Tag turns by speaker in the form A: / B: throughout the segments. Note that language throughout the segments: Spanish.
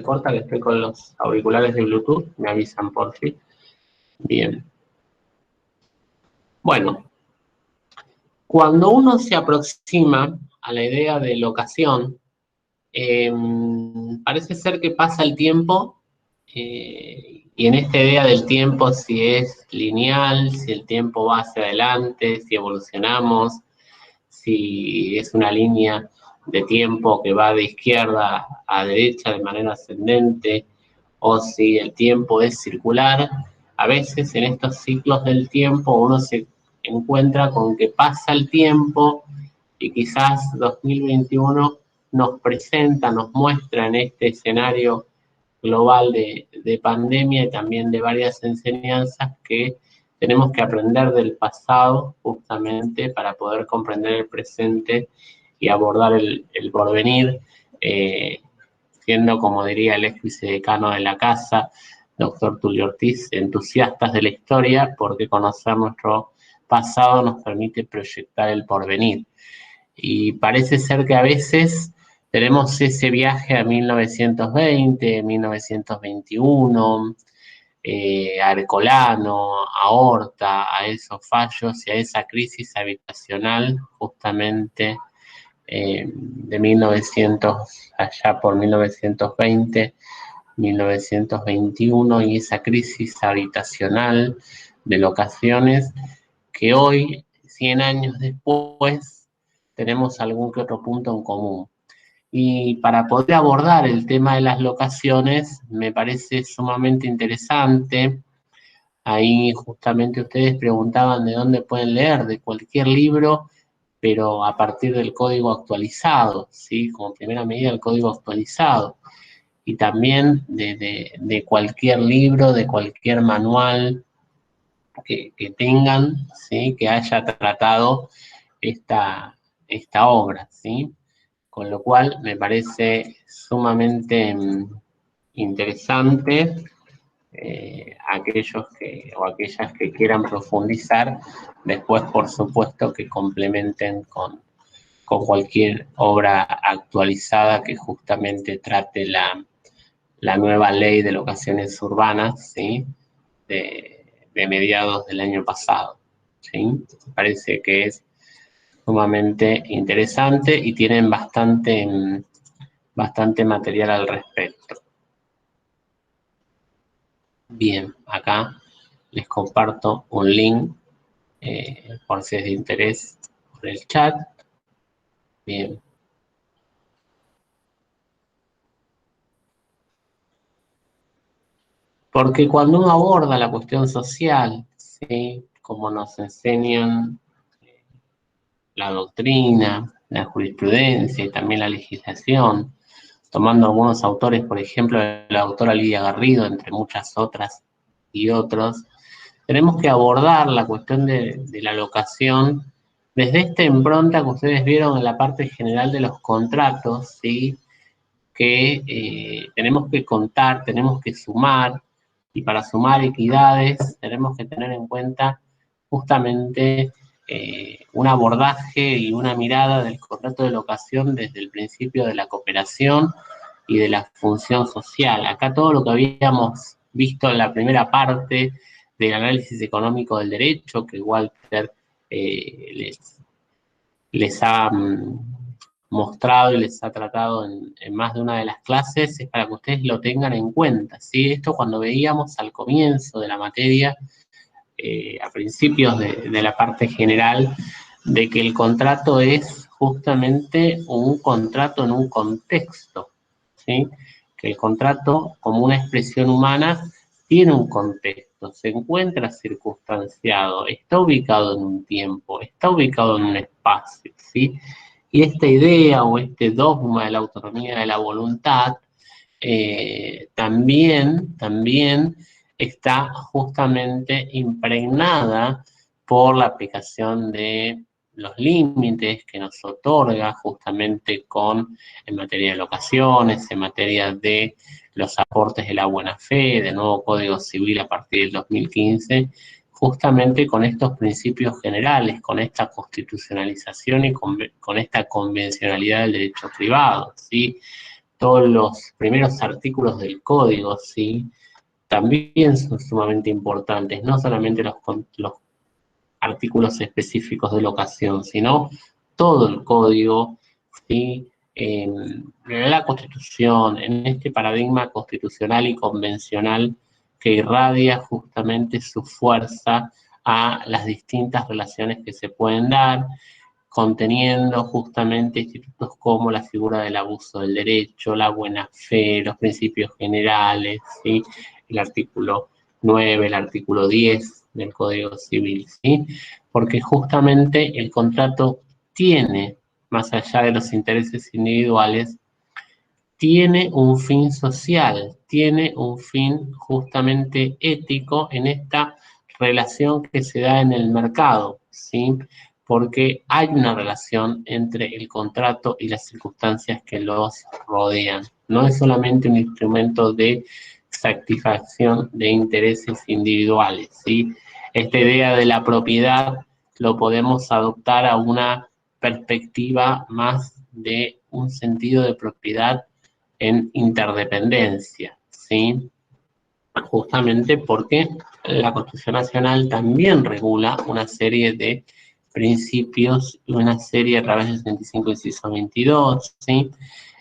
A: corta, que estoy con los auriculares de Bluetooth, me avisan por fin. Bien. Bueno, cuando uno se aproxima a la idea de locación, parece ser que pasa el tiempo, y en esta idea del tiempo, si es lineal, si el tiempo va hacia adelante, si evolucionamos, si es una línea de tiempo que va de izquierda a derecha de manera ascendente, o si el tiempo es circular. A veces en estos ciclos del tiempo uno se encuentra con que pasa el tiempo y quizás 2021 nos presenta, nos muestra en este escenario global de pandemia y también de varias enseñanzas que tenemos que aprender del pasado justamente para poder comprender el presente y abordar el porvenir, siendo, como diría el ex vicedecano de la casa, doctor Tulio Ortiz, entusiastas de la historia, porque conocer nuestro pasado nos permite proyectar el porvenir. Y parece ser que a veces tenemos ese viaje a 1920, 1921, a Ercolano, a Horta, a esos fallos y a esa crisis habitacional justamente de 1900, allá por 1920, 1921, y esa crisis habitacional de locaciones que hoy, 100 años después, tenemos algún que otro punto en común. Y para poder abordar el tema de las locaciones, me parece sumamente interesante. Ahí justamente ustedes preguntaban de dónde pueden leer, de cualquier libro, pero a partir del código actualizado, ¿sí? Como primera medida el código actualizado. Y también de cualquier libro, de cualquier manual que tengan, ¿sí? Que haya tratado esta obra, ¿sí? Con lo cual me parece sumamente interesante, aquellos o aquellas que quieran profundizar, después por supuesto que complementen con cualquier obra actualizada que justamente trate la nueva ley de locaciones urbanas, ¿sí? de mediados del año pasado, ¿sí? Me parece que es sumamente interesante y tienen bastante material al respecto. Bien, acá les comparto un link, por si es de interés, por el chat. Bien. Porque cuando uno aborda la cuestión social, ¿sí? Como nos enseñan la doctrina, la jurisprudencia y también la legislación, tomando algunos autores, por ejemplo, la autora Lidia Garrido, entre muchas otras y otros, tenemos que abordar la cuestión de la locación desde esta impronta que ustedes vieron en la parte general de los contratos, ¿sí? Que tenemos que contar, tenemos que sumar, y para sumar equidades tenemos que tener en cuenta justamente un abordaje y una mirada del contrato de locación desde el principio de la cooperación y de la función social. Acá todo lo que habíamos visto en la primera parte del análisis económico del derecho, que Walter les ha mostrado y les ha tratado en más de una de las clases, es para que ustedes lo tengan en cuenta, ¿sí? Esto cuando veíamos al comienzo de la materia, a principios de la parte general, de que el contrato es justamente un contrato en un contexto, ¿sí? Que el contrato, como una expresión humana, tiene un contexto, se encuentra circunstanciado, está ubicado en un tiempo, está ubicado en un espacio, ¿sí? Y esta idea o este dogma de la autonomía de la voluntad también está justamente impregnada por la aplicación de los límites que nos otorga justamente en materia de locaciones, en materia de los aportes de la buena fe, del nuevo Código Civil a partir del 2015, justamente con estos principios generales, con esta constitucionalización y con esta convencionalidad del derecho privado, ¿sí? todos los primeros artículos del código, ¿sí? También son sumamente importantes, no solamente los artículos específicos de locación, sino todo el código, ¿sí? En la Constitución, en este paradigma constitucional y convencional que irradia justamente su fuerza a las distintas relaciones que se pueden dar, conteniendo justamente institutos como la figura del abuso del derecho, la buena fe, los principios generales, ¿sí? El artículo 9, el artículo 10 del Código Civil, ¿sí? Porque justamente el contrato tiene, más allá de los intereses individuales, tiene un fin social, tiene un fin justamente ético en esta relación que se da en el mercado, ¿sí? Porque hay una relación entre el contrato y las circunstancias que los rodean. No es solamente un instrumento de satisfacción de intereses individuales, ¿sí? Esta idea de la propiedad lo podemos adoptar a una perspectiva más de un sentido de propiedad en interdependencia, ¿sí? Justamente porque la Constitución Nacional también regula una serie de principios y una serie a través del 65, inciso 22, ¿sí?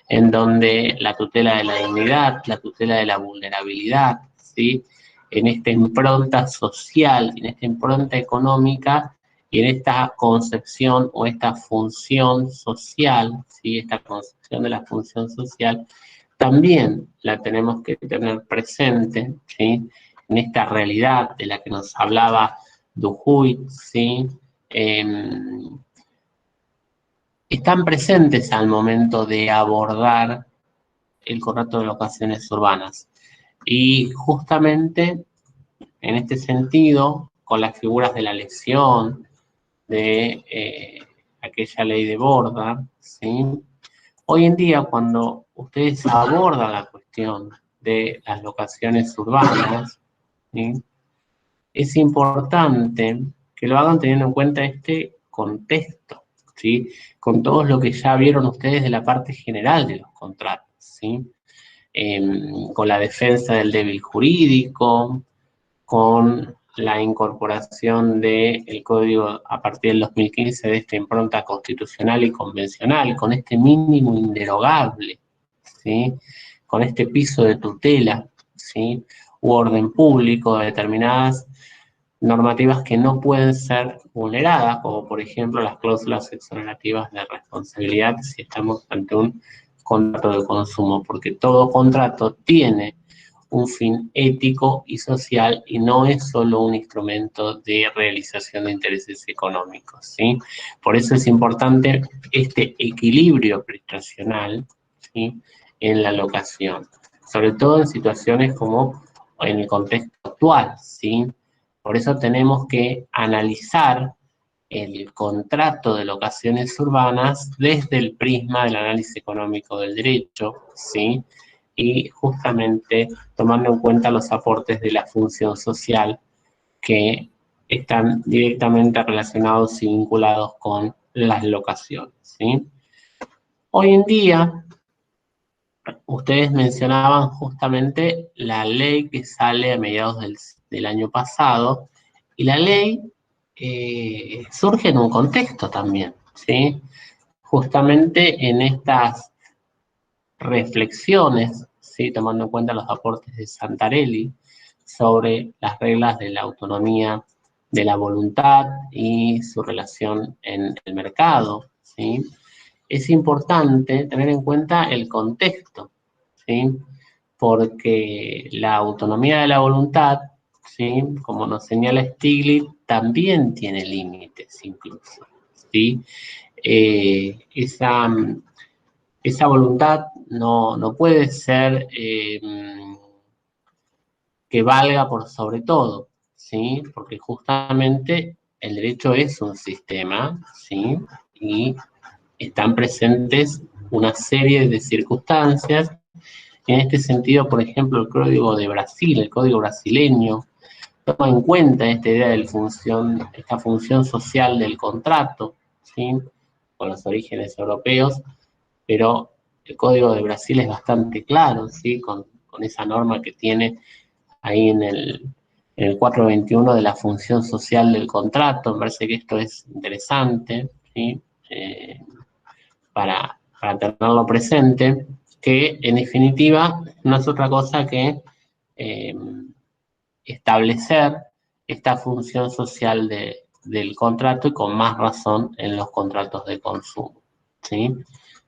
A: En donde la tutela de la dignidad, la tutela de la vulnerabilidad, ¿sí? En esta impronta social, en esta impronta económica y en esta concepción o esta función social, ¿sí? Esta concepción de la función social también la tenemos que tener presente, ¿sí? En esta realidad de la que nos hablaba Duhigg, ¿sí? Eh, Están presentes al momento de abordar el contrato de locaciones urbanas. Y justamente en este sentido, con las figuras de la lesión, de aquella ley de Borda, ¿sí? Hoy en día, cuando ustedes abordan la cuestión de las locaciones urbanas, ¿sí? Es importante que lo hagan teniendo en cuenta este contexto, ¿sí? Con todo lo que ya vieron ustedes de la parte general de los contratos, ¿sí? Con la defensa del débil jurídico, con la incorporación del código a partir del 2015 de esta impronta constitucional y convencional, con este mínimo inderogable, ¿sí? Con este piso de tutela, ¿sí? U orden público de determinadas normativas que no pueden ser vulneradas, como por ejemplo las cláusulas exonerativas de responsabilidad si estamos ante un contrato de consumo, porque todo contrato tiene un fin ético y social y no es solo un instrumento de realización de intereses económicos, ¿sí? Por eso es importante este equilibrio prestacional, ¿sí? En la locación, sobre todo en situaciones como en el contexto actual, ¿sí? Por eso tenemos que analizar el contrato de locaciones urbanas desde el prisma del análisis económico del derecho, ¿sí? Y justamente tomando en cuenta los aportes de la función social que están directamente relacionados y vinculados con las locaciones, ¿sí? Hoy en día, ustedes mencionaban justamente la ley que sale a mediados del año pasado, y la ley surge en un contexto también, ¿sí? Justamente en estas reflexiones, ¿sí? Tomando en cuenta los aportes de Santarelli sobre las reglas de la autonomía de la voluntad y su relación en el mercado, ¿sí? Es importante tener en cuenta el contexto, ¿sí? Porque la autonomía de la voluntad, ¿sí? Como nos señala Stiglitz, también tiene límites incluso, ¿sí? Esa voluntad no puede ser que valga por sobre todo, ¿sí? Porque justamente el derecho es un sistema, ¿sí? Y están presentes una serie de circunstancias. En este sentido, por ejemplo, el Código de Brasil, el Código brasileño, toma en cuenta esta idea de esta función social del contrato, ¿sí? Con los orígenes europeos, pero el Código de Brasil es bastante claro, ¿sí? Con esa norma que tiene ahí en el 421 de la función social del contrato. Me parece que esto es interesante, ¿sí? Para tenerlo presente, que en definitiva no es otra cosa que eh, establecer esta función social del contrato, y con más razón en los contratos de consumo, ¿sí?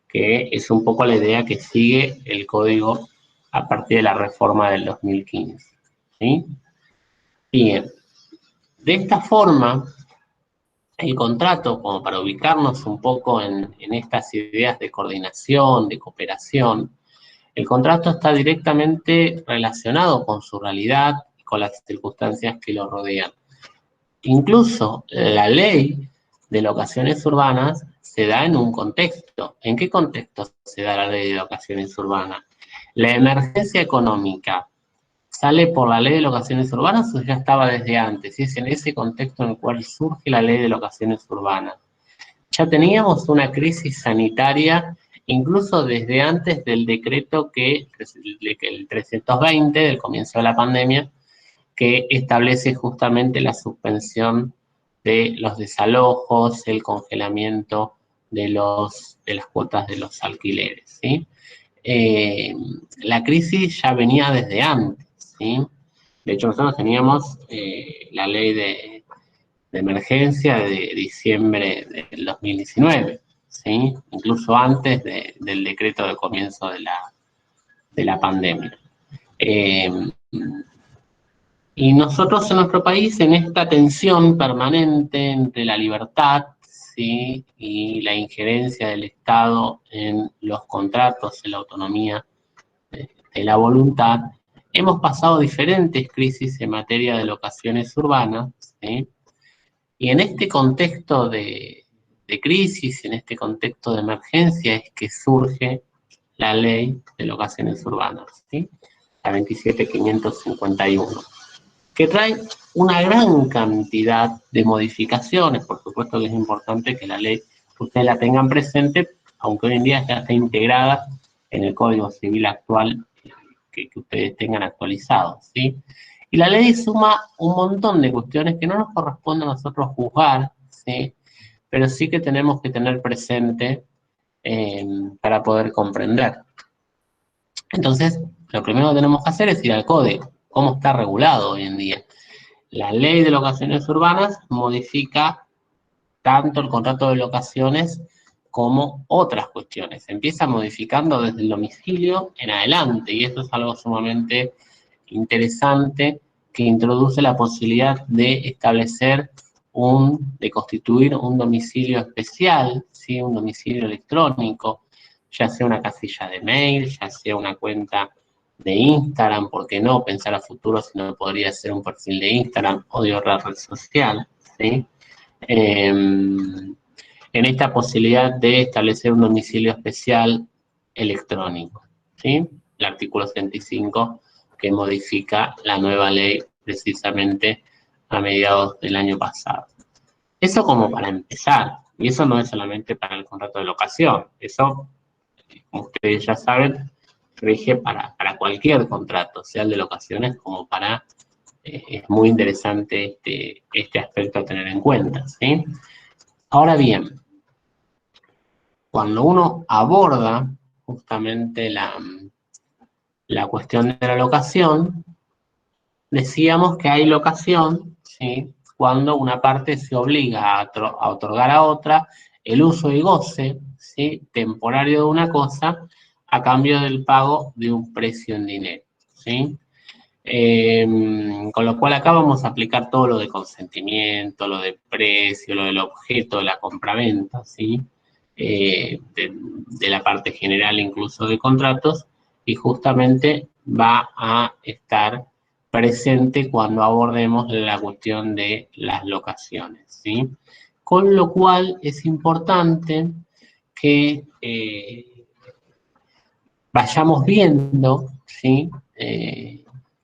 A: Que es un poco la idea que sigue el código a partir de la reforma del 2015, ¿sí? Bien, de esta forma, el contrato, como para ubicarnos un poco en estas ideas de coordinación, de cooperación, el contrato está directamente relacionado con su realidad y con las circunstancias que lo rodean. Incluso la ley de locaciones urbanas se da en un contexto. ¿En qué contexto se da la ley de locaciones urbanas? La emergencia económica sale por la ley de locaciones urbanas o ya estaba desde antes, y es en ese contexto en el cual surge la ley de locaciones urbanas. Ya teníamos una crisis sanitaria incluso desde antes del decreto el 320 del comienzo de la pandemia, que establece justamente la suspensión de los desalojos, el congelamiento de las cuotas de los alquileres, ¿sí? La crisis ya venía desde antes, ¿sí? De hecho, nosotros teníamos la ley de emergencia de diciembre del 2019, ¿sí? Incluso antes del decreto de comienzo de la pandemia. Eh, y nosotros en nuestro país, en esta tensión permanente entre la libertad, ¿sí? Y la injerencia del Estado en los contratos, en la autonomía de la voluntad, hemos pasado diferentes crisis en materia de locaciones urbanas, ¿sí? Y en este contexto de crisis, en este contexto de emergencia, es que surge la ley de locaciones urbanas, ¿sí? La 27551, que trae una gran cantidad de modificaciones. Por supuesto que es importante que la ley ustedes la tengan presente, aunque hoy en día ya está integrada en el Código Civil actual, que ustedes tengan actualizado, ¿sí? Y la ley suma un montón de cuestiones que no nos corresponde a nosotros juzgar, ¿sí? Pero sí que tenemos que tener presente para poder comprender. Entonces, lo primero que tenemos que hacer es ir al código, cómo está regulado hoy en día. La ley de locaciones urbanas modifica tanto el contrato de locaciones como otras cuestiones. Se empieza modificando desde el domicilio en adelante, y esto es algo sumamente interesante, que introduce la posibilidad de de constituir un domicilio especial, ¿sí? Un domicilio electrónico, ya sea una casilla de mail, ya sea una cuenta de Instagram, ¿por qué no? Pensar a futuro si no podría ser un perfil de Instagram o de otra red social, ¿sí? En esta posibilidad de establecer un domicilio especial electrónico, ¿sí? El artículo 65, que modifica la nueva ley precisamente a mediados del año pasado. Eso como para empezar, y eso no es solamente para el contrato de locación, eso, como ustedes ya saben, rige para cualquier contrato, sea el de locaciones como para... es muy interesante este aspecto a tener en cuenta, ¿sí? Ahora bien, cuando uno aborda justamente la cuestión de la locación, decíamos que hay locación, ¿sí? Cuando una parte se obliga a otorgar a otra el uso y goce, ¿sí? Temporario de una cosa a cambio del pago de un precio en dinero, ¿sí? Con lo cual acá vamos a aplicar todo lo de consentimiento, lo de precio, lo del objeto de la compraventa, ¿sí? De la parte general incluso de contratos, y justamente va a estar presente cuando abordemos la cuestión de las locaciones, ¿sí? Con lo cual es importante que vayamos viendo, ¿sí?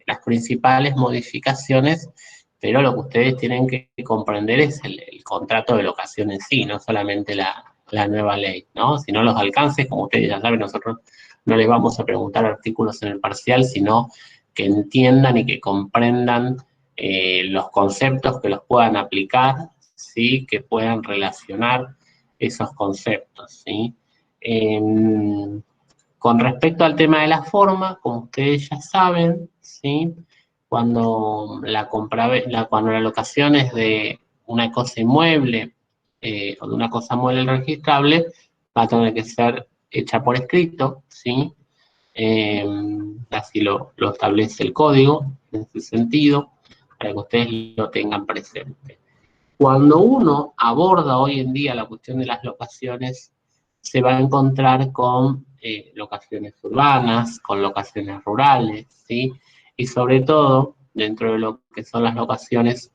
A: Las principales modificaciones, pero lo que ustedes tienen que comprender es el contrato de locación en sí, no solamente la nueva ley, ¿no? Si no los alcances, como ustedes ya saben, nosotros no les vamos a preguntar artículos en el parcial, sino que entiendan y que comprendan los conceptos, que los puedan aplicar, ¿sí? Que puedan relacionar esos conceptos, ¿sí? Con respecto al tema de la forma, como ustedes ya saben, ¿sí? Cuando cuando la locación es de una cosa inmueble o de una cosa mueble registrable, va a tener que ser hecha por escrito, ¿sí? Eh, Así lo establece el código en ese sentido, para que ustedes lo tengan presente. Cuando uno aborda hoy en día la cuestión de las locaciones, se va a encontrar con locaciones urbanas, con locaciones rurales, ¿sí? Y sobre todo, dentro de lo que son las locaciones,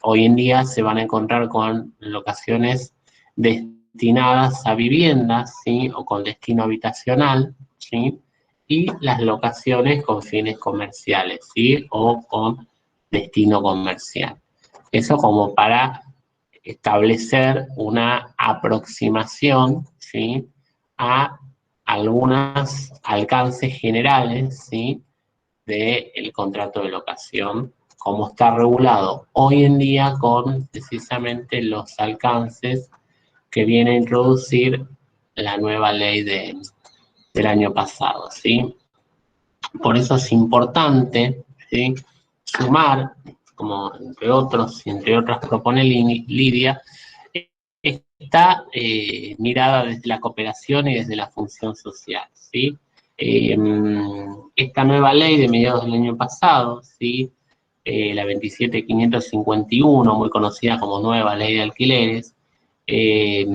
A: hoy en día se van a encontrar con locaciones destinadas a viviendas, ¿sí? O con destino habitacional, ¿sí? Y las locaciones con fines comerciales, ¿sí? O con destino comercial. Eso como para establecer una aproximación, ¿sí? A algunos alcances generales, ¿sí? Del contrato de locación, como está regulado hoy en día con precisamente los alcances que viene a introducir la nueva ley del año pasado, ¿sí? Por eso es importante, ¿sí? Sumar, como entre otros, y entre otras propone Lidia, está mirada desde la cooperación y desde la función social, ¿sí? Eh, Esta nueva ley de mediados del año pasado, ¿sí? La 27551, muy conocida como nueva ley de alquileres, eh,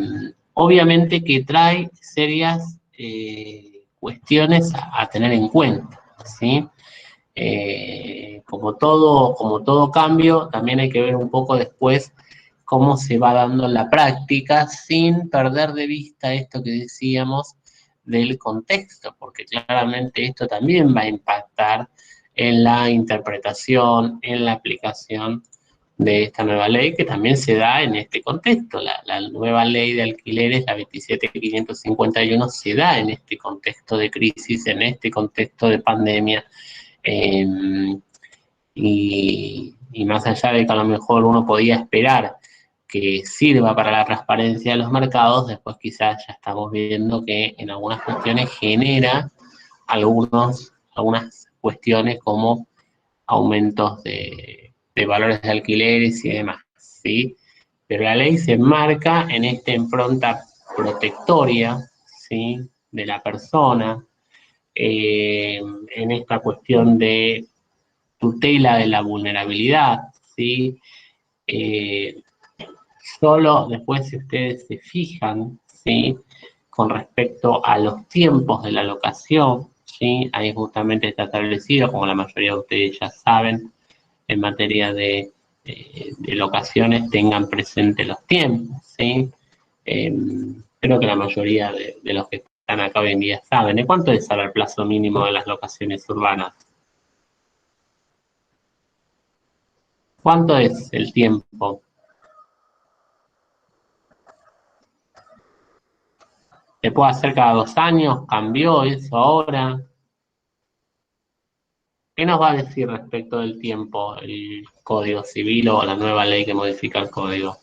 A: obviamente que trae serias cuestiones a tener en cuenta, ¿sí? Como todo cambio, también hay que ver un poco después cómo se va dando en la práctica sin perder de vista esto que decíamos del contexto, porque claramente esto también va a impactar en la interpretación, en la aplicación de esta nueva ley, que también se da en este contexto. La nueva ley de alquileres, la 27551, se da en este contexto de crisis, en este contexto de pandemia. Eh, y más allá de que a lo mejor uno podía esperar que sirva para la transparencia de los mercados, después quizás ya estamos viendo que en algunas cuestiones genera algunas cuestiones como aumentos de valores de alquileres y demás, ¿sí? Pero la ley se enmarca en esta impronta protectoria, ¿sí? De la persona, en esta cuestión de tutela de la vulnerabilidad, ¿sí? Eh, Solo después, si ustedes se fijan, ¿sí? Con respecto a los tiempos de la locación, ¿sí? Ahí justamente está establecido, como la mayoría de ustedes ya saben, en materia de locaciones, tengan presente los tiempos, ¿sí? Eh, Creo que la mayoría de los que están acá hoy en día saben. ¿De cuánto es ahora el plazo mínimo de las locaciones urbanas? ¿Cuánto es el tiempo? ¿Se puede hacer cada 2 años? ¿Cambió eso ahora? ¿Qué nos va a decir respecto del tiempo el Código Civil o la nueva ley que modifica el código?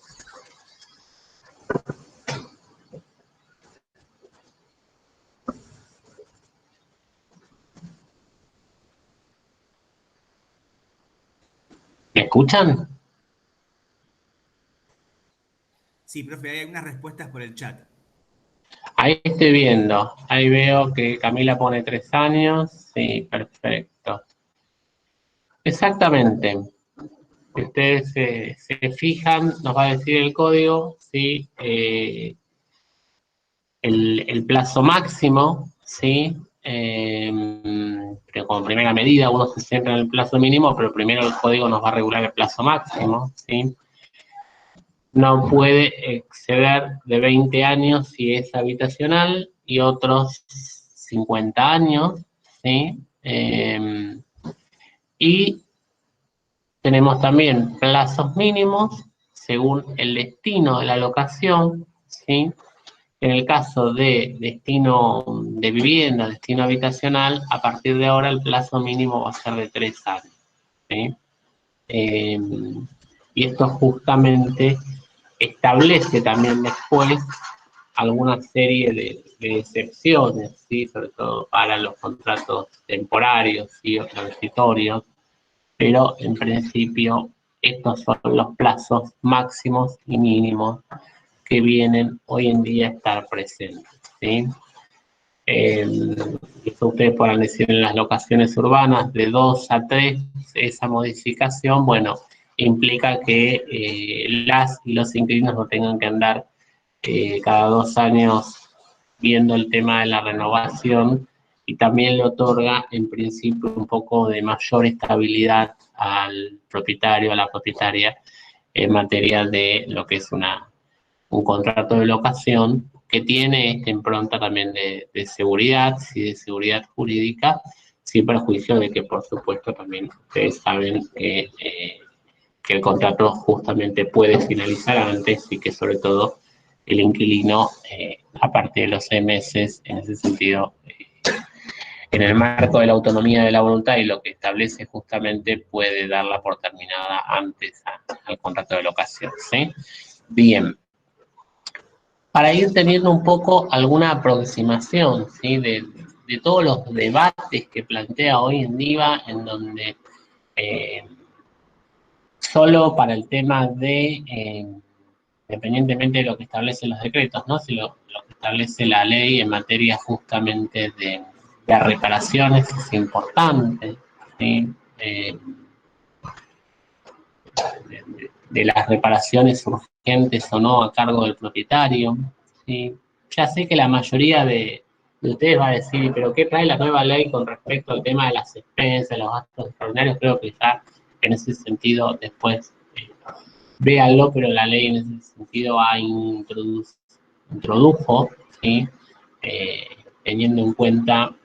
A: ¿Me escuchan?
B: Sí, profe, hay algunas respuestas por el chat.
A: Ahí estoy viendo. Ahí veo que Camila pone 3 años. Sí, perfecto. Exactamente. Si ustedes se fijan, nos va a decir el código, ¿sí? El plazo máximo, ¿sí? Pero como primera medida uno se centra en el plazo mínimo, pero primero el código nos va a regular el plazo máximo, ¿sí? No puede exceder de 20 años si es habitacional y otros 50 años, ¿sí? Y tenemos también plazos mínimos según el destino de la locación, ¿sí? En el caso de destino de vivienda, destino habitacional, a partir de ahora el plazo mínimo va a ser de 3 años, ¿sí? Eh, y esto justamente establece también después alguna serie de excepciones, ¿sí? Sobre todo para los contratos temporarios, ¿sí? O transitorios, pero en principio estos son los plazos máximos y mínimos que vienen hoy en día a estar presentes, ¿sí? Esto ustedes podrán decir en las locaciones urbanas de 2 a 3, esa modificación, bueno, implica que las y los inquilinos no tengan que andar cada 2 años viendo el tema de la renovación, y también le otorga en principio un poco de mayor estabilidad al propietario, a la propietaria, en materia de lo que es un contrato de locación que tiene esta impronta también de seguridad, sí, de seguridad jurídica, sin perjuicio de que, por supuesto, también ustedes saben que el contrato justamente puede finalizar antes y que, sobre todo, el inquilino, a partir de los 6 meses, en ese sentido, en el marco de la autonomía de la voluntad y lo que establece justamente, puede darla por terminada antes al contrato de locación, ¿sí? Bien. Para ir teniendo un poco alguna aproximación, ¿sí? De todos los debates que plantea hoy en día, en donde eh, solo para el tema de, independientemente de lo que establecen los decretos, ¿no? Si lo que establece la ley en materia justamente de reparaciones es importante, ¿sí? Eh, de las reparaciones urgentes o no a cargo del propietario, ¿sí? Ya sé que la mayoría de ustedes va a decir, pero ¿qué trae la nueva ley con respecto al tema de las expensas, los gastos extraordinarios? Creo que ya en ese sentido después véanlo, pero la ley en ese sentido introdujo, ¿sí? Eh, teniendo en cuenta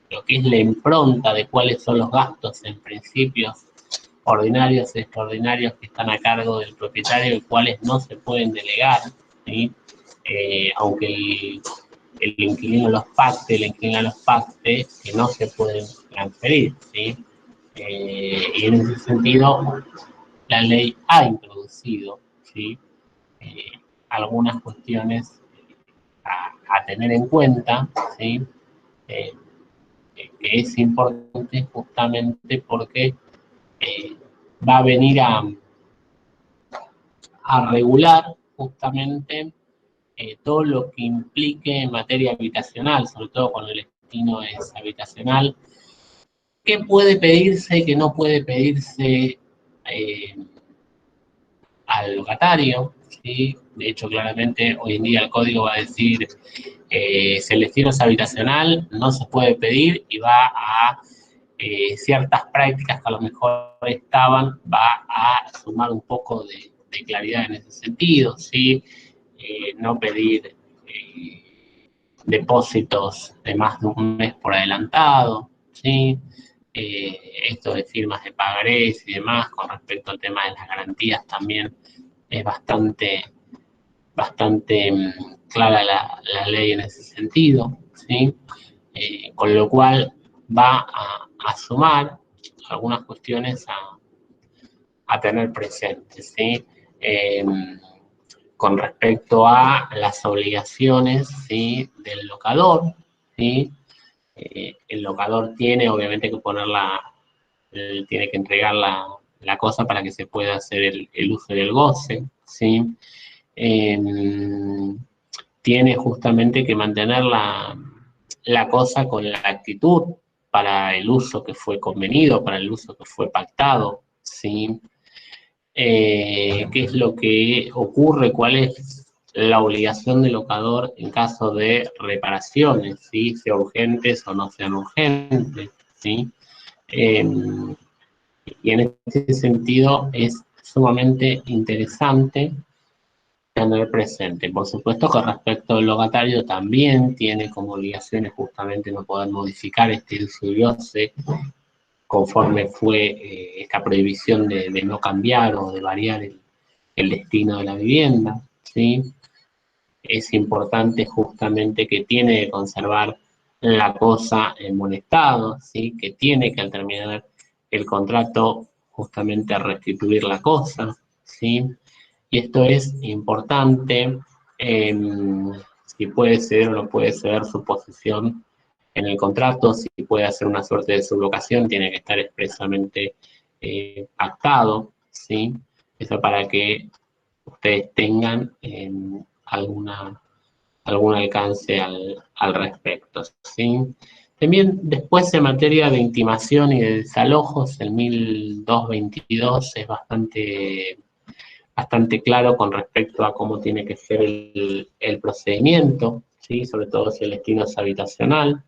A: lo que es la impronta de cuáles son los gastos en principios ordinarios y extraordinarios que están a cargo del propietario y cuáles no se pueden delegar, ¿sí? Aunque el inquilino los pacte, la inquilina los pacte, que no se pueden transferir, ¿sí? Y en ese sentido, la ley ha introducido, ¿sí? eh, algunas cuestiones a tener en cuenta, ¿sí? Eh, que es importante justamente porque va a venir a regular justamente todo lo que implique en materia habitacional, sobre todo cuando el destino es habitacional, qué puede pedirse, qué no puede pedirse eh, al locatario, ¿sí? De hecho, claramente hoy en día el código va a decir si el destino es habitacional, no se puede pedir y va a ciertas prácticas que a lo mejor estaban, va a sumar un poco de claridad en ese sentido, ¿sí? No pedir depósitos de más de un mes por adelantado, ¿sí? Esto de firmas de pagarés y demás, con respecto al tema de las garantías, también es bastante clara la ley en ese sentido, ¿sí? Con lo cual va a sumar algunas cuestiones a tener presentes, ¿sí? Eh, con respecto a las obligaciones, ¿sí? Del locador, ¿sí? El locador tiene obviamente que tiene que entregar la cosa para que se pueda hacer el uso y el goce, ¿sí? Eh, tiene justamente que mantener la cosa con la actitud para el uso que fue convenido, para el uso que fue pactado, ¿sí? ¿Qué es lo que ocurre? ¿Cuál es la obligación del locador en caso de reparaciones, ¿sí? Sean urgentes o no sean urgentes, ¿sí? Eh, y en este sentido es sumamente interesante tener presente. Por supuesto que respecto al locatario también tiene como obligaciones justamente no poder modificar este uso y goce conforme fue esta prohibición de no cambiar o de variar el destino de la vivienda, ¿sí? es importante justamente que tiene que conservar la cosa en buen estado, ¿sí? Que tiene que al terminar el contrato justamente restituir la cosa, ¿sí? Y esto es importante, eh, si puede ceder o no puede ceder su posición en el contrato, si puede hacer una suerte de sublocación, tiene que estar expresamente pactado, ¿sí? Eso para que ustedes tengan algún alcance al respecto, ¿sí? También después en materia de intimación y de desalojos, el 1222 es bastante claro con respecto a cómo tiene que ser el procedimiento, ¿sí? Sobre todo si el destino es habitacional.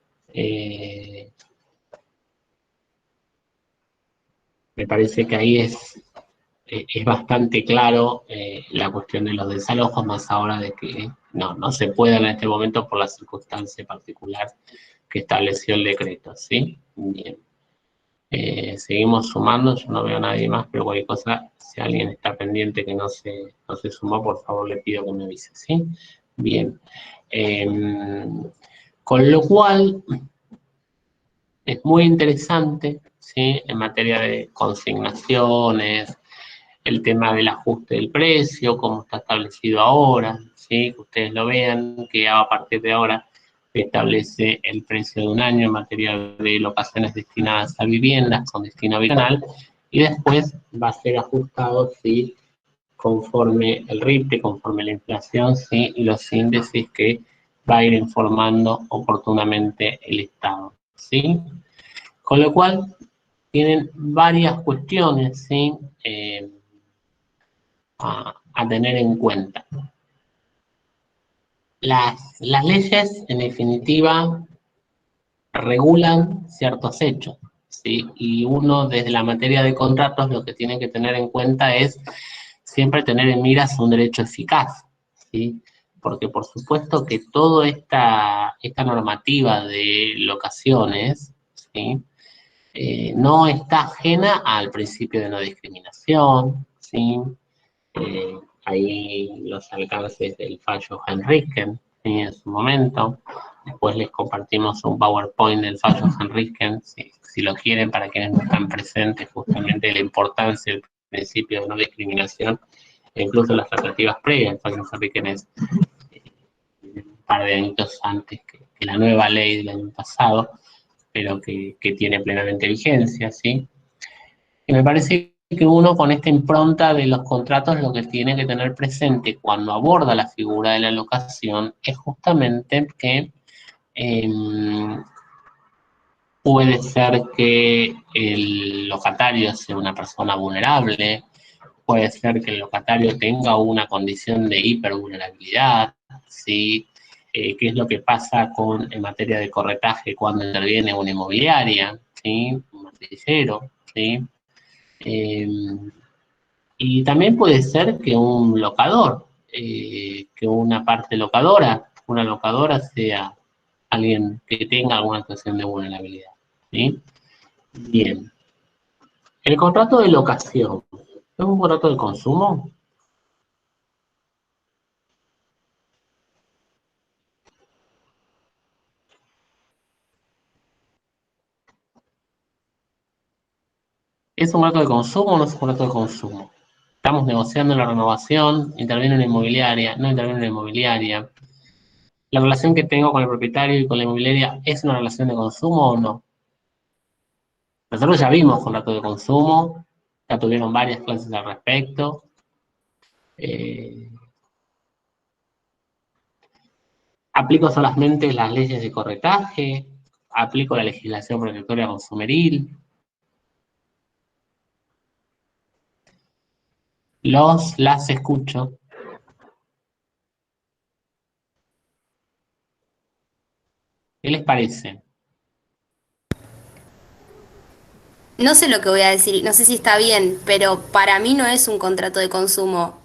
A: Me parece que ahí es bastante claro la cuestión de los desalojos, más ahora de que no se puede en este momento por la circunstancia particular que estableció el decreto, ¿sí? Bien. Seguimos sumando, yo no veo a nadie más, pero cualquier cosa, si alguien está pendiente que no se sumó, por favor le pido que me avise, ¿sí? Bien. Eh, con lo cual, es muy interesante, ¿sí? En materia de consignaciones, el tema del ajuste del precio, como está establecido ahora, ¿sí? Que ustedes lo vean, que a partir de ahora se establece el precio de un año en materia de locaciones destinadas a viviendas con destino habitacional, y después va a ser ajustado, ¿sí? Conforme el RIPTE, conforme la inflación, ¿sí? Y los índices que va a ir informando oportunamente el Estado, ¿sí? Con lo cual, tienen varias cuestiones, ¿sí? A tener en cuenta. Las leyes, en definitiva, regulan ciertos hechos, ¿sí? Y uno, desde la materia de contratos, lo que tiene que tener en cuenta es siempre tener en miras un derecho eficaz, ¿sí? Porque por supuesto que toda esta normativa de locaciones, ¿sí? No está ajena al principio de no discriminación, ¿sí? Eh, ahí los alcances del fallo Henriken, ¿sí? En su momento. Después les compartimos un PowerPoint del fallo Henriken, si lo quieren, para quienes no están presentes, justamente la importancia del principio de no discriminación, e incluso las tratativas previas. El fallo Henriken es un par de años antes que la nueva ley del año pasado, pero que tiene plenamente vigencia, ¿sí? Y me parece que uno con esta impronta de los contratos lo que tiene que tener presente cuando aborda la figura de la locación es justamente que eh, puede ser que el locatario sea una persona vulnerable, puede ser que el locatario tenga una condición de hipervulnerabilidad, ¿sí? ¿Qué es lo que pasa en materia de corretaje cuando interviene una inmobiliaria, ¿sí? Un matricero, ¿sí? Eh, y también puede ser que un locador, que una locadora sea alguien que tenga alguna situación de vulnerabilidad, ¿sí? Bien. El contrato de locación, ¿es un contrato de consumo? ¿Es un contrato de consumo o no es un contrato de consumo? Estamos negociando la renovación, interviene una inmobiliaria, no interviene una inmobiliaria. ¿La relación que tengo con el propietario y con la inmobiliaria es una relación de consumo o no? Nosotros ya vimos contrato de consumo, ya tuvieron varias clases al respecto. Eh, aplico solamente las leyes de corretaje, aplico la legislación protectora consumeril, las escucho. ¿Qué les parece?
C: No sé lo que voy a decir, no sé si está bien, pero para mí no es un contrato de consumo.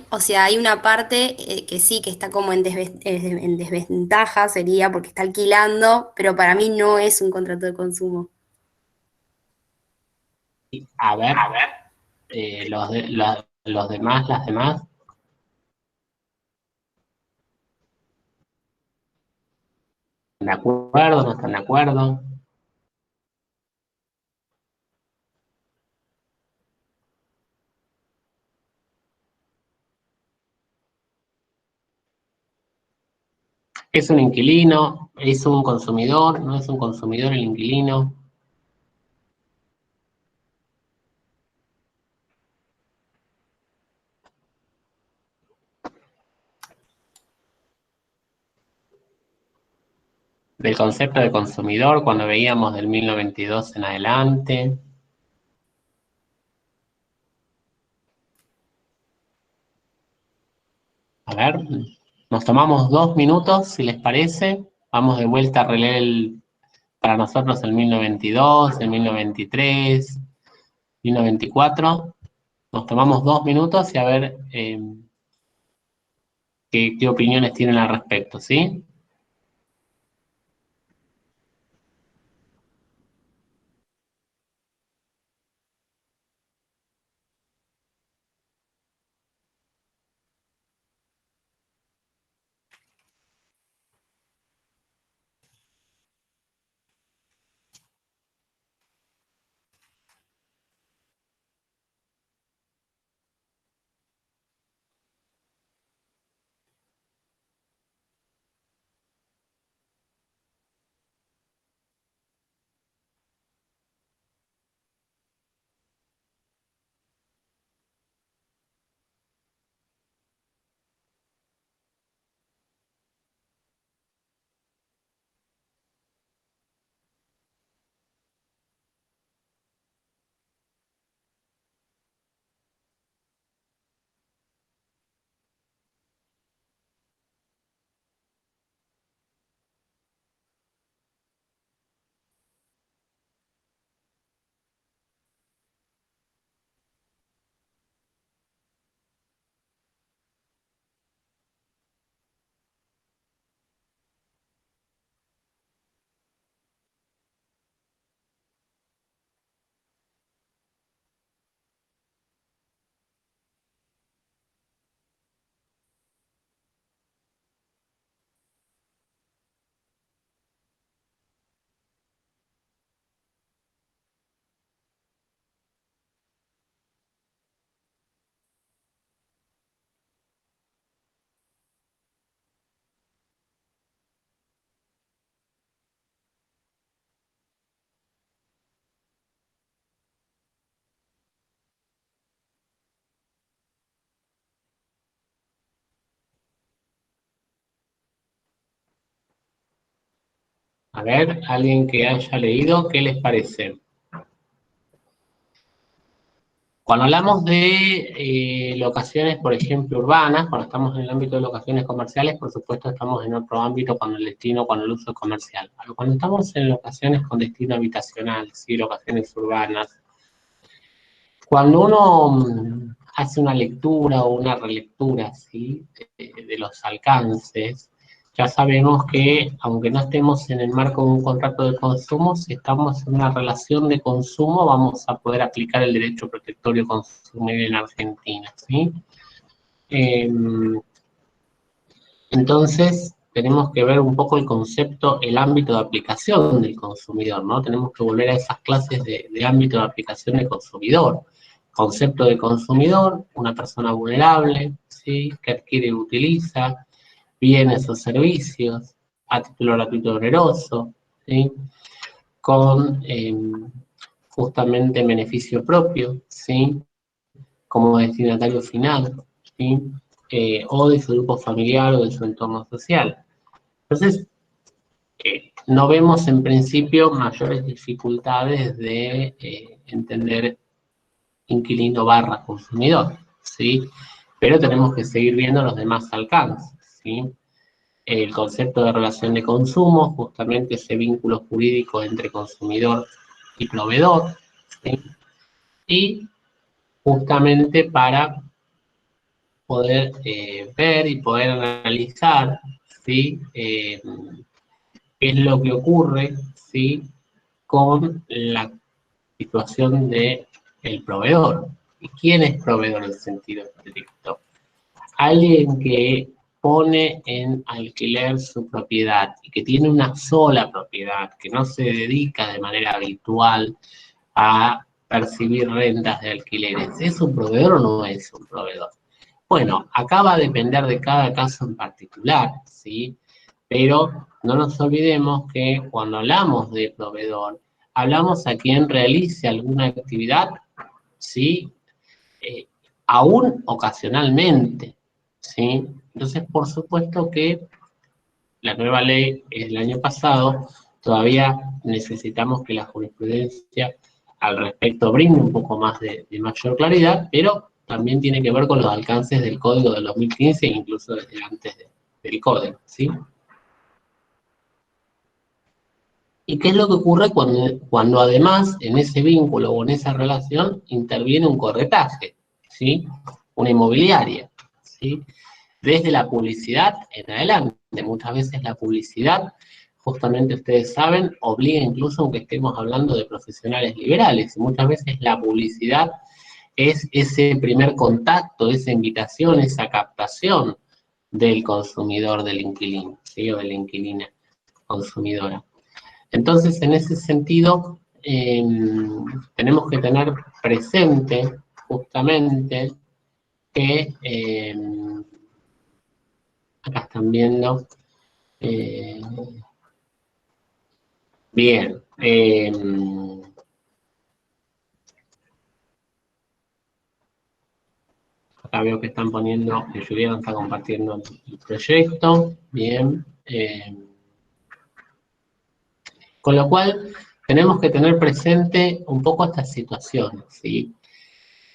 C: O sea, hay una parte que sí, que está como en desventaja, sería porque está alquilando, pero para mí no es un contrato de consumo.
A: A ver, los demás, las demás. ¿De acuerdo? ¿No están de acuerdo? ¿Es un inquilino? ¿Es un consumidor? ¿No es un consumidor el inquilino? Del concepto de consumidor, cuando veíamos del 1092 en adelante. A ver, nos tomamos 2 minutos, si les parece. Vamos de vuelta a releer para nosotros el 1092, el 1093, 1094. Nos tomamos 2 minutos y a ver qué opiniones tienen al respecto, ¿sí? A ver, alguien que haya leído, ¿qué les parece? Cuando hablamos de locaciones, por ejemplo, urbanas, cuando estamos en el ámbito de locaciones comerciales, por supuesto estamos en otro ámbito cuando el destino, cuando el uso es comercial. Pero cuando estamos en locaciones con destino habitacional, ¿sí? Locaciones urbanas, cuando uno hace una lectura o una relectura, ¿sí? de los alcances, ya sabemos que, aunque no estemos en el marco de un contrato de consumo, si estamos en una relación de consumo, vamos a poder aplicar el derecho protectorio consumidor en Argentina, ¿sí? Eh, entonces, tenemos que ver un poco el concepto, el ámbito de aplicación del consumidor, ¿no? Tenemos que volver a esas clases de ámbito de aplicación del consumidor. Concepto de consumidor, una persona vulnerable, ¿sí? Que adquiere y utiliza bienes o servicios a título gratuito o oneroso, ¿sí? Con justamente beneficio propio, ¿sí? Como destinatario final, ¿sí? O de su grupo familiar o de su entorno social. Entonces, no vemos en principio mayores dificultades de entender inquilino barra consumidor, ¿sí? Pero tenemos que seguir viendo los demás alcances, ¿sí? El concepto de relación de consumo, justamente ese vínculo jurídico entre consumidor y proveedor, ¿sí? Y justamente para poder ver y poder analizar, ¿sí? Qué es lo que ocurre, ¿sí? Con la situación del proveedor. ¿Y quién es proveedor en sentido estricto? Alguien que pone en alquiler su propiedad y que tiene una sola propiedad, que no se dedica de manera habitual a percibir rentas de alquileres, ¿es un proveedor o no es un proveedor? Bueno, acá va a depender de cada caso en particular, ¿sí? Pero no nos olvidemos que cuando hablamos de proveedor, hablamos a quien realice alguna actividad, ¿sí? Eh, Aún ocasionalmente, ¿sí? Entonces, por supuesto que la nueva ley es del año pasado, todavía necesitamos que la jurisprudencia al respecto brinde un poco más de mayor claridad, pero también tiene que ver con los alcances del Código del 2015 e incluso desde antes del Código, ¿sí? ¿Y qué es lo que ocurre cuando además en ese vínculo o en esa relación interviene un corretaje, ¿sí? Una inmobiliaria, ¿sí? Desde la publicidad en adelante. Muchas veces la publicidad, justamente ustedes saben, obliga incluso aunque estemos hablando de profesionales liberales. Muchas veces la publicidad es ese primer contacto, esa invitación, esa captación del consumidor, del inquilino, ¿sí? O de la inquilina consumidora. Entonces, en ese sentido, tenemos que tener presente justamente que acá están viendo, bien, acá veo que están poniendo, que Julián está compartiendo el proyecto, bien. Con lo cual, tenemos que tener presente un poco estas situaciones, ¿sí?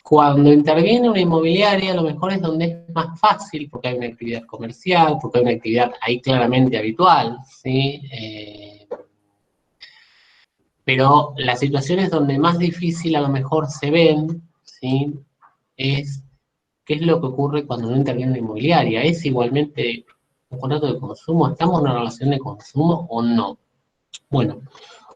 A: Cuando interviene una inmobiliaria, a lo mejor es donde es más fácil, porque hay una actividad comercial, porque hay una actividad ahí claramente habitual, ¿sí? Pero las situaciones donde más difícil a lo mejor se ven, ¿sí? Es qué es lo que ocurre cuando no interviene una inmobiliaria. ¿Es igualmente un contrato de consumo? ¿Estamos en una relación de consumo o no? Bueno,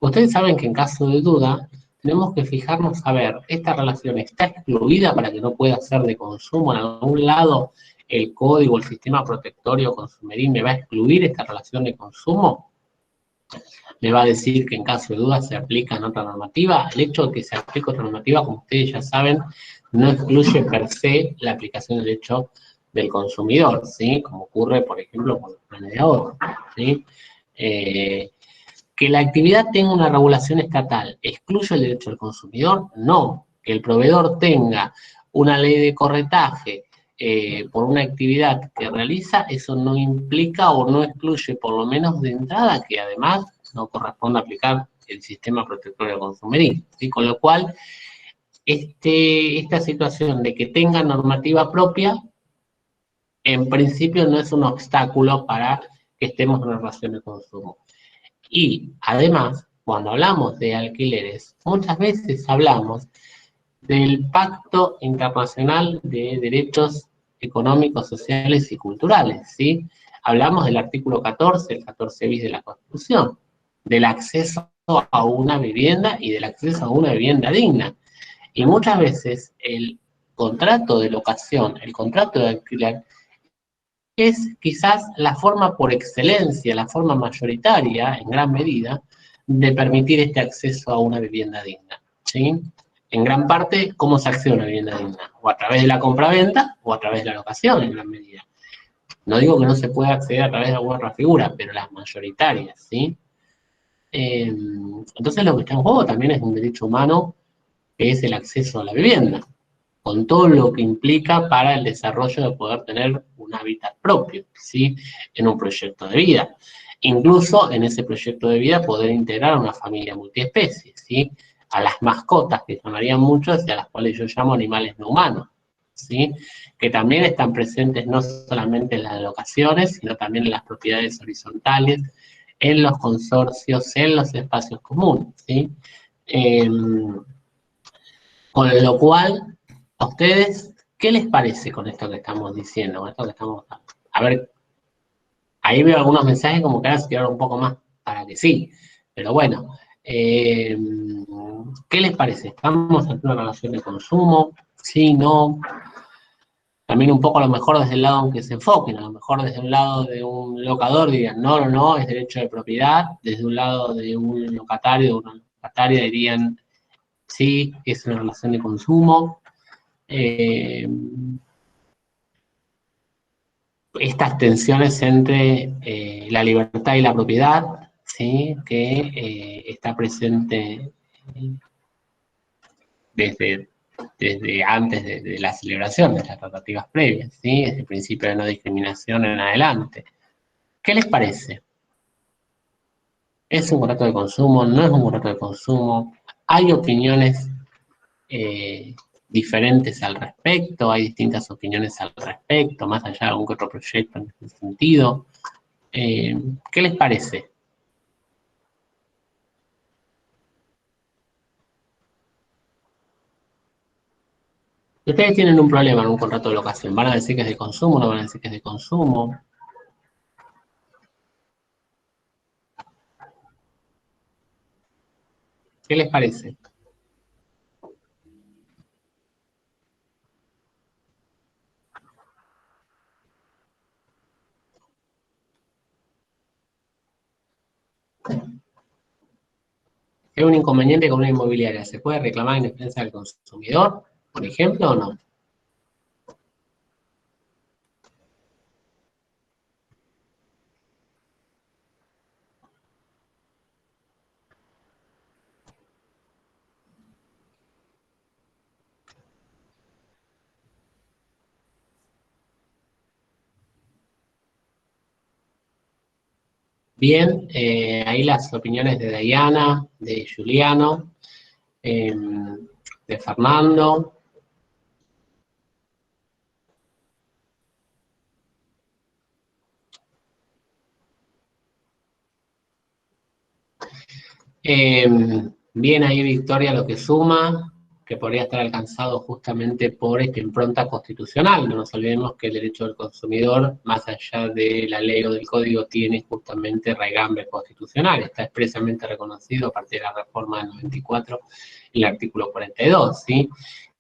A: ustedes saben que en caso de duda, tenemos que fijarnos a ver, ¿esta relación está excluida para que no pueda ser de consumo? En algún lado, el código, el sistema protectorio consumeril me va a excluir esta relación de consumo. Me va a decir que en caso de duda se aplica en otra normativa. El hecho de que se aplique otra normativa, como ustedes ya saben, no excluye per se la aplicación del derecho del consumidor, ¿sí? Como ocurre, por ejemplo, con los planes de ahorro, ¿sí? Que la actividad tenga una regulación estatal, ¿excluye el derecho del consumidor? No. Que el proveedor tenga una ley de corretaje por una actividad que realiza, eso no implica o no excluye, por lo menos de entrada, que además no corresponde aplicar el sistema protectorio consumeril, ¿sí? Con lo cual, esta situación de que tenga normativa propia, en principio no es un obstáculo para que estemos en una relación de consumo. Y además, cuando hablamos de alquileres, muchas veces hablamos del Pacto Internacional de Derechos Económicos, Sociales y Culturales, ¿sí? Hablamos del artículo 14, el 14 bis de la Constitución, del acceso a una vivienda y del acceso a una vivienda digna. Y muchas veces el contrato de locación, el contrato de alquiler, es quizás la forma por excelencia, la forma mayoritaria, en gran medida, de permitir este acceso a una vivienda digna, ¿sí? En gran parte, ¿cómo se accede a una vivienda digna? O a través de la compraventa o a través de la locación, en gran medida. No digo que no se pueda acceder a través de alguna otra figura, pero las mayoritarias, ¿sí? Entonces lo que está en juego también es un derecho humano, que es el acceso a la vivienda, con todo lo que implica para el desarrollo de poder tener un hábitat propio, ¿sí? En un proyecto de vida. Incluso en ese proyecto de vida poder integrar a una familia multiespecie, ¿sí? A las mascotas, que llamarían muchos, y a las cuales yo llamo animales no humanos, ¿sí? Que también están presentes no solamente en las locaciones, sino también en las propiedades horizontales, en los consorcios, en los espacios comunes, ¿sí? Con lo cual, a ustedes, ¿qué les parece con esto que estamos diciendo? Con esto que estamos... A ver, ahí veo algunos mensajes como que ahora se tiraron un poco más para que sí, pero bueno, ¿qué les parece? ¿Estamos en una relación de consumo? ¿Sí, no? También un poco a lo mejor desde el lado en que se enfoquen, a lo mejor desde un lado de un locador dirían, no, no, no, es derecho de propiedad, desde un lado de un locatario, de una locataria dirían, sí, es una relación de consumo. Estas tensiones entre la libertad y la propiedad, ¿sí? Que está presente desde, desde antes de la celebración, de las tratativas previas, ¿sí? Desde el principio de no discriminación en adelante. ¿Qué les parece? ¿Es un contrato de consumo? ¿No es un contrato de consumo? ¿Hay opiniones eh, diferentes al respecto? ¿Hay distintas opiniones al respecto, más allá de algún que otro proyecto en ese sentido? ¿Qué les parece? Si ustedes tienen un problema en un contrato de locación, ¿van a decir que es de consumo? ¿No van a decir que es de consumo? ¿Qué les parece? ¿Es un inconveniente con una inmobiliaria? ¿Se puede reclamar en defensa del consumidor, por ejemplo, o no? Bien, ahí las opiniones de Diana, de Juliano, de Fernando. Eh, Bien ahí Victoria lo que suma, que podría estar alcanzado justamente por esta impronta constitucional. No nos olvidemos que el derecho del consumidor, más allá de la ley o del código, tiene justamente raigambre constitucional. Está expresamente reconocido a partir de la reforma del 94, el artículo 42, ¿sí?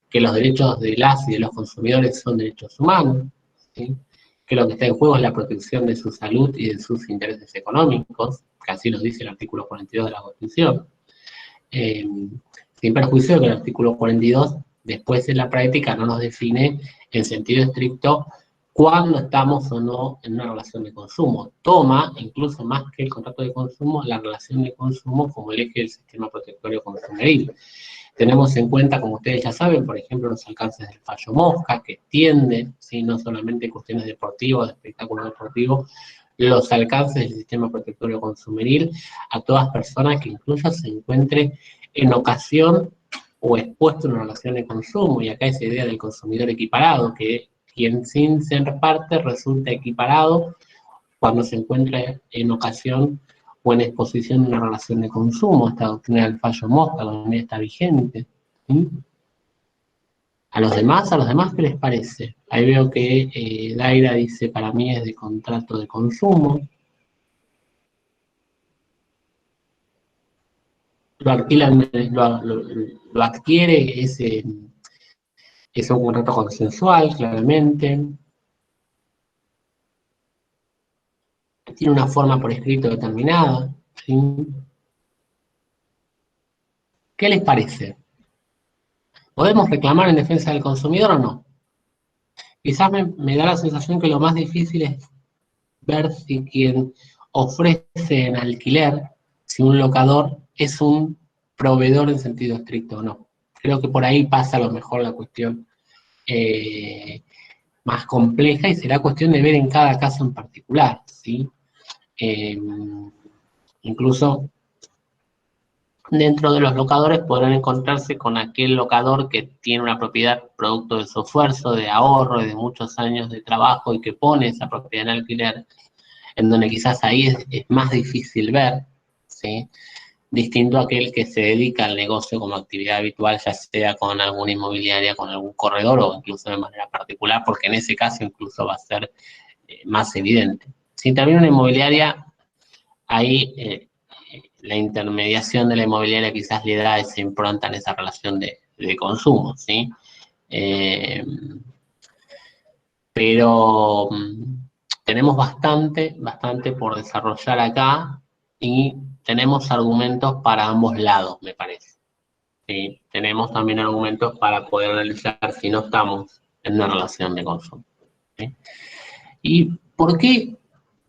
A: Que los derechos de las y de los consumidores son derechos humanos, ¿sí? Que lo que está en juego es la protección de su salud y de sus intereses económicos, que así lo dice el artículo 42 de la Constitución. Eh, Sin perjuicio de que el artículo 42, después en la práctica, no nos define en sentido estricto cuándo estamos o no en una relación de consumo. Toma, incluso más que el contrato de consumo, la relación de consumo como el eje del sistema protectorio consumeril. Tenemos en cuenta, como ustedes ya saben, por ejemplo, los alcances del fallo Mosca, que extiende, ¿sí? No solamente cuestiones deportivas, de espectáculo deportivo, los alcances del sistema protectorio consumeril a todas personas que incluso se encuentren en ocasión o expuesto a una relación de consumo. Y acá esa idea del consumidor equiparado, que quien sin ser parte resulta equiparado cuando se encuentra en ocasión o en exposición de una relación de consumo. Esta doctrina del fallo Mosca todavía está vigente. ¿Sí? A los demás, ¿qué les parece? Ahí veo que Daira dice, para mí es de contrato de consumo. Lo alquilan, lo adquiere, es un contrato consensual, claramente. Tiene una forma por escrito determinada. ¿Sí? ¿Qué les parece? ¿Podemos reclamar en defensa del consumidor o no? Quizás me da la sensación que lo más difícil es ver si quien ofrece en alquiler, si un locador es un proveedor en sentido estricto o no. Creo que por ahí pasa a lo mejor la cuestión más compleja y será cuestión de ver en cada caso en particular, ¿sí? Eh, Incluso dentro de los locadores podrán encontrarse con aquel locador que tiene una propiedad producto de su esfuerzo, de ahorro y de muchos años de trabajo y que pone esa propiedad en alquiler, en donde quizás ahí es más difícil ver, ¿sí? Distinto a aquel que se dedica al negocio como actividad habitual, ya sea con alguna inmobiliaria, con algún corredor o incluso de manera particular, porque en ese caso incluso va a ser más evidente. Si también una inmobiliaria, ahí la intermediación de la inmobiliaria quizás le da esa impronta en esa relación de consumo, ¿sí? Eh, pero tenemos bastante por desarrollar acá y tenemos argumentos para ambos lados, me parece. ¿Sí? Tenemos también argumentos para poder analizar si no estamos en una relación de consumo. ¿Sí? ¿Y por qué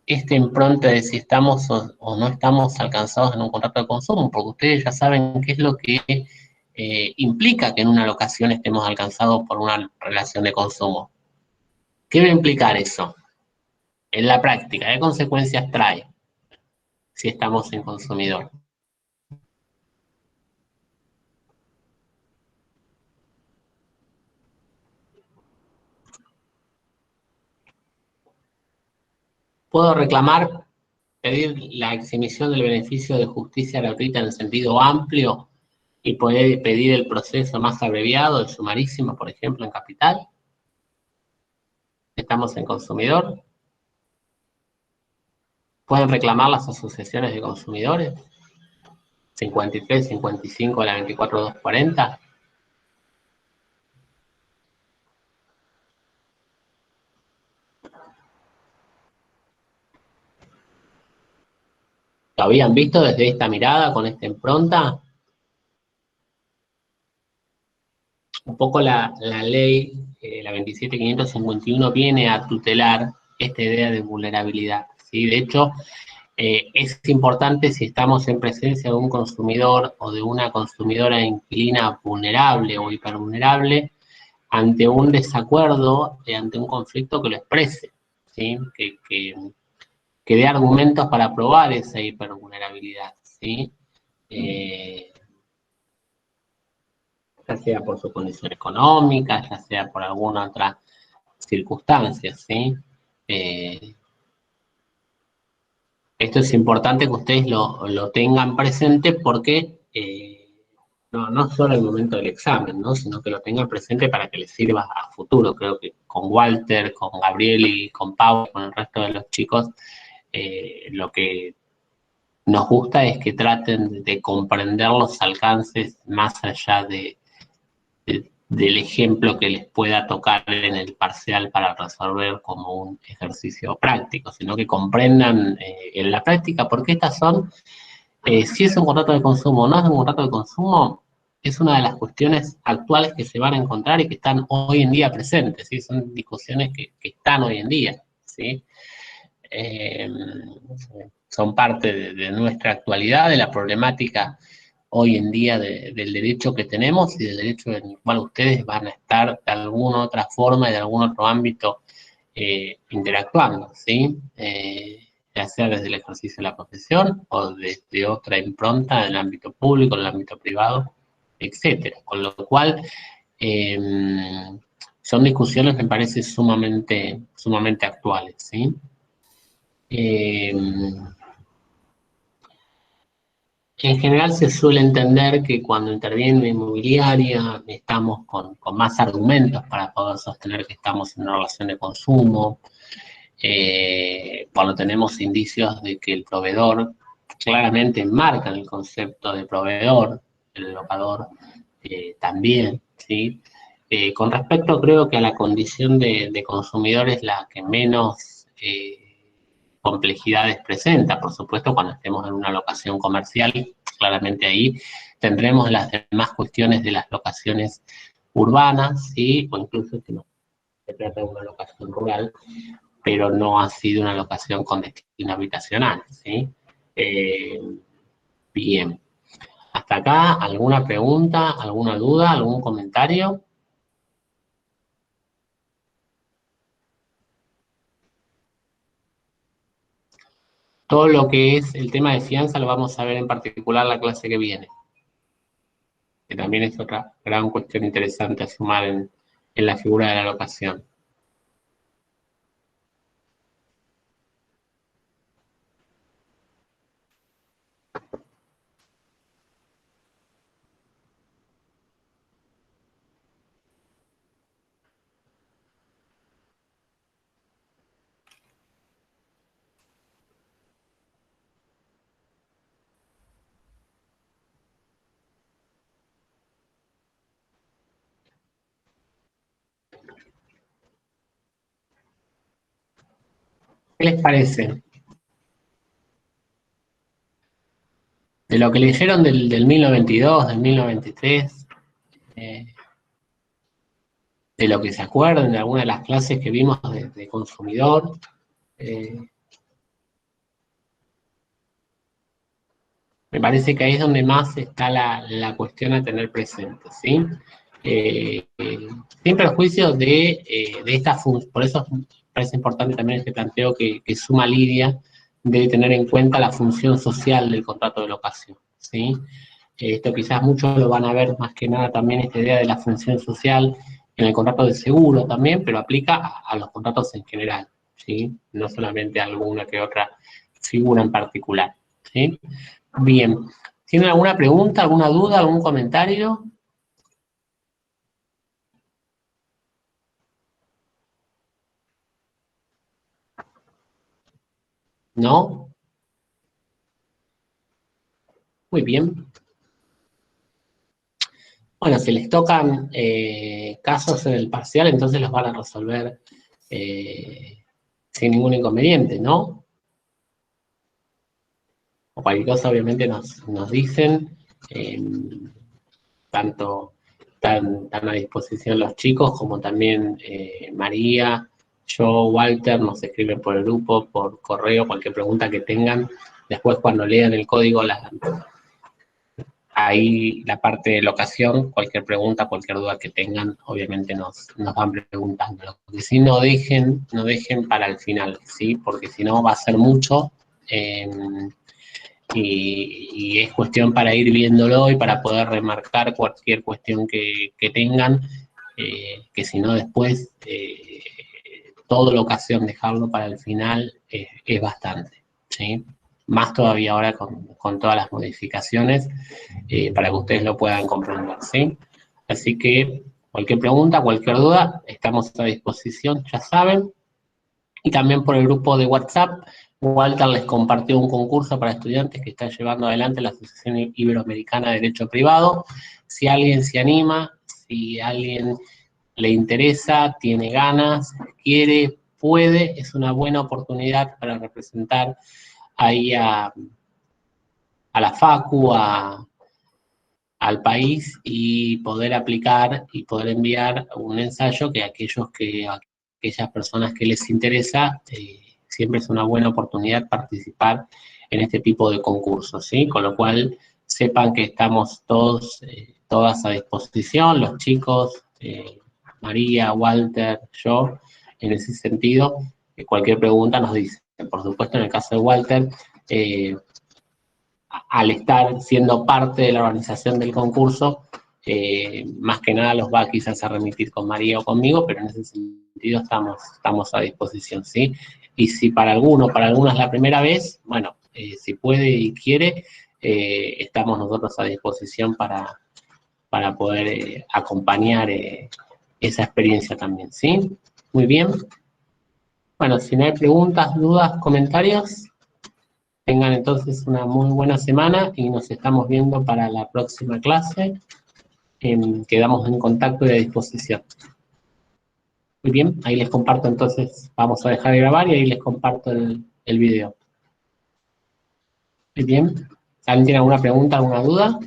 A: este impronta de si estamos o no estamos alcanzados en un contrato de consumo? Porque ustedes ya saben qué es lo que implica que en una locación estemos alcanzados por una relación de consumo. ¿Qué va a implicar eso? En la práctica, ¿qué consecuencias trae si estamos en consumidor? Puedo reclamar, pedir la exhibición del beneficio de justicia gratuita en el sentido amplio y poder pedir el proceso más abreviado, el sumarísimo, por ejemplo, en capital. Estamos en consumidor. Pueden reclamar las asociaciones de consumidores, 53, 55 de la 24240. ¿Lo habían visto desde esta mirada, con esta impronta? Un poco la ley, la 27551, viene a tutelar esta idea de vulnerabilidad, ¿sí? De hecho, es importante si estamos en presencia de un consumidor o de una consumidora inquilina vulnerable o hipervulnerable, ante un desacuerdo, ante un conflicto, que lo exprese, ¿sí? Que dé argumentos para probar esa hipervulnerabilidad, ¿sí? Ya sea por su condición económica, ya sea por alguna otra circunstancia, ¿sí? Eh, Esto es importante que ustedes lo tengan presente porque no solo el momento del examen, ¿no? Sino que lo tengan presente para que les sirva a futuro. Creo que con Walter, con Gabriel y con Pau, con el resto de los chicos, lo que nos gusta es que traten de comprender los alcances más allá del ejemplo que les pueda tocar en el parcial para resolver como un ejercicio práctico, sino que comprendan en la práctica, porque estas son, si es un contrato de consumo o no es un contrato de consumo, es una de las cuestiones actuales que se van a encontrar y que están hoy en día presentes, ¿sí? Son discusiones que están hoy en día, ¿sí? Eh, Son parte de nuestra actualidad, de la problemática hoy en día del derecho que tenemos y del derecho en el cual ustedes van a estar de alguna otra forma y de algún otro ámbito interactuando, ¿sí? Ya sea desde el ejercicio de la profesión o desde otra impronta en el ámbito público, en el ámbito privado, etcétera. Con lo cual, eh, son discusiones, me parece, sumamente actuales, ¿sí? Eh, En general se suele entender que cuando interviene una inmobiliaria estamos con más argumentos para poder sostener que estamos en una relación de consumo, cuando tenemos indicios de que el proveedor claramente enmarca el concepto de proveedor, el locador también, ¿sí? Con respecto, creo que a la condición de consumidor es la que menos complejidades presenta. Por supuesto, cuando estemos en una locación comercial, claramente ahí tendremos las demás cuestiones de las locaciones urbanas, ¿sí? O incluso si no se trata de una locación rural, pero no ha sido una locación con destino habitacional, ¿sí? Eh, Bien. Hasta acá, ¿alguna pregunta, alguna duda, algún comentario? Todo lo que es el tema de fianza lo vamos a ver en particular la clase que viene, que también es otra gran cuestión interesante a sumar en la figura de la locación. ¿Qué les parece? De lo que leyeron del 1092, del 1093, de lo que se acuerdan de alguna de las clases que vimos de consumidor. Me parece que ahí es donde más está la cuestión a tener presente, ¿sí? Sin perjuicio de esta función, por eso parece importante también este planteo que suma Lidia, de tener en cuenta la función social del contrato de locación, ¿sí? Esto quizás muchos lo van a ver más que nada también esta idea de la función social en el contrato de seguro también, pero aplica a los contratos en general, ¿sí? No solamente a alguna que otra figura en particular, ¿sí? Bien. ¿Tienen alguna pregunta, alguna duda, algún comentario? ¿No? Muy bien. Bueno, si les tocan casos en el parcial, entonces los van a resolver sin ningún inconveniente, ¿no? O cualquier cosa, obviamente, nos dicen. eh, tanto están a disposición los chicos como también María, yo, Walter, nos escriben por el grupo, por correo, cualquier pregunta que tengan. Después cuando lean el código, ahí la parte de locación, cualquier pregunta, cualquier duda que tengan, obviamente nos van preguntando. Lo que sí no dejen para el final, ¿sí? Porque si no va a ser mucho. eh, y es cuestión para ir viéndolo y para poder remarcar cualquier cuestión que tengan, que si no después toda la ocasión dejarlo para el final es bastante, ¿sí? Más todavía ahora con todas las modificaciones para que ustedes lo puedan comprender, ¿sí? Así que cualquier pregunta, cualquier duda, estamos a disposición, ya saben. Y también por el grupo de WhatsApp, Walter les compartió un concurso para estudiantes que está llevando adelante la Asociación Iberoamericana de Derecho Privado. Si alguien se anima, si alguien le interesa, tiene ganas, quiere, puede, es una buena oportunidad para representar ahí a la Facu, al país y poder aplicar y poder enviar un ensayo que aquellas personas que les interesa, siempre es una buena oportunidad participar en este tipo de concursos, ¿sí? Con lo cual sepan que estamos todos, todas a disposición, los chicos, María, Walter, yo, en ese sentido, cualquier pregunta nos dicen. Por supuesto, en el caso de Walter, al estar siendo parte de la organización del concurso, más que nada los va quizás a remitir con María o conmigo, pero en ese sentido estamos a disposición, ¿sí? Y si para alguno, para algunas es la primera vez, bueno, si puede y quiere, estamos nosotros a disposición para poder acompañar esa experiencia también, ¿sí? Muy bien. Bueno, si no hay preguntas, dudas, comentarios, tengan entonces una muy buena semana y nos estamos viendo para la próxima clase. Quedamos en contacto y a disposición. Muy bien, ahí les comparto entonces, vamos a dejar de grabar y ahí les comparto el video. Muy bien, ¿alguien tiene alguna pregunta, alguna duda?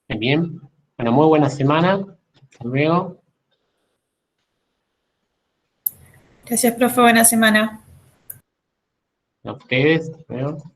A: Muy bien, bueno, muy buena semana. Hasta luego.
D: Gracias, profe. Buena semana.
A: A ustedes, hasta luego.